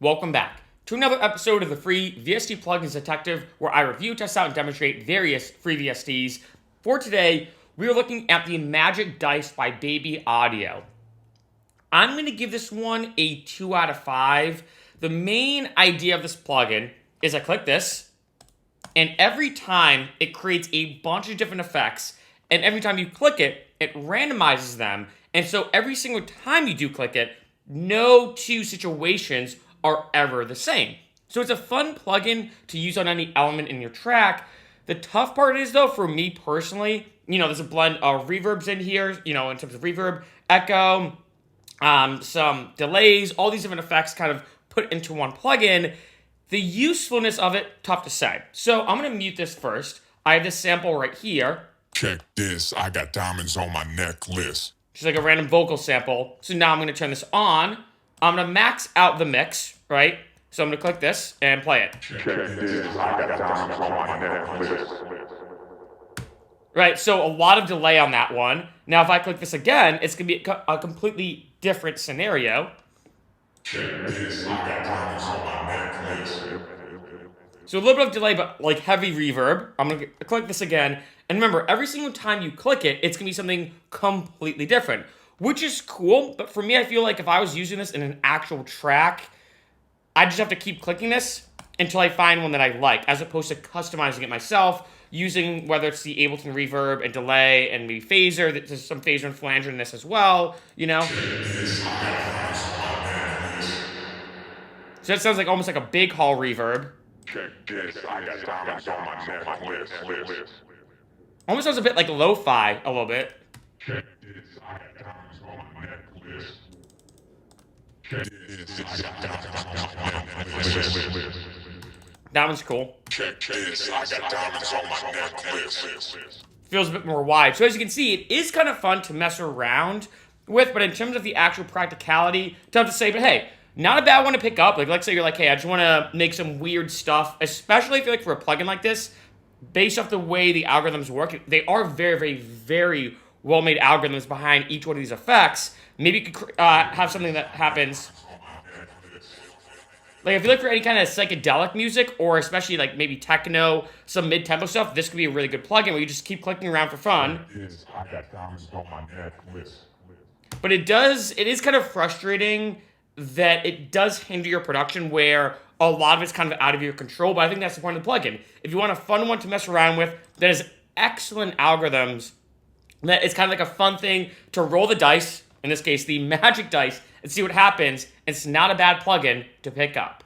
Welcome back to another episode of the free VST Plugins Detective, where I review, test out, and demonstrate various free VSTs. For today, we are looking at the Magic Dice by Baby Audio. I'm going to give this one a 2 out of 5. The main idea of this plugin is I click this, and every time it creates a bunch of different effects, and every time you click it, it randomizes them, and so every single time you do click it, no two situations are ever the same. So it's a fun plugin to use on any element in your track. The tough part is, though, for me personally, there's a blend of reverbs in here, in terms of reverb, echo, some delays, all these different effects kind of put into one plugin. The usefulness of it, tough to say. So I'm going to mute this first. I have this sample right here. Check this, I got diamonds on my necklace. Just like a random vocal sample. So now I'm going to turn this on. I'm going to max out the mix, right? So I'm going to click this and play it. Check this, I got diamonds on my necklace. Right, so a lot of delay on that one. Now if I click this again, it's going to be a completely different scenario. Check this, I got diamonds on my necklace. So a little bit of delay, but like heavy reverb. I'm going to click this again. And remember, every single time you click it, it's going to be something completely different, which is cool. But for me, I feel like if I was using this in an actual track, I just have to keep clicking this until I find one that I like, as opposed to customizing it myself, using whether it's the Ableton reverb and delay and maybe phaser. There's some phaser and flanger in this as well, So that sounds like almost like a big hall reverb. Check this, I got diamonds on my necklace. Almost sounds a bit like lo-fi, a little bit. Check this, I got diamonds on my necklace. Check this, I got diamonds on my necklace. That one's cool. Check this, I got diamonds on my necklace. Feels a bit more wide. So as you can see, it is kind of fun to mess around with, but in terms of the actual practicality, tough to say, but hey, not a bad one to pick up. Like, let's say you're like, hey, I just want to make some weird stuff, especially if you're like for a plugin like this, based off the way the algorithms work. They are very, very, very well-made algorithms behind each one of these effects. Maybe you could have something that happens. Like, if you look for any kind of psychedelic music, or especially like maybe techno, some mid-tempo stuff, this could be a really good plugin where you just keep clicking around for fun. I got diamonds on my necklace. But it is kind of frustrating that it does hinder your production, where a lot of it's kind of out of your control. But I think that's the point of the plugin. If you want a fun one to mess around with, that has excellent algorithms, that it's kind of like a fun thing to roll the dice, in this case the magic dice, and see what happens. It's not a bad plugin to pick up.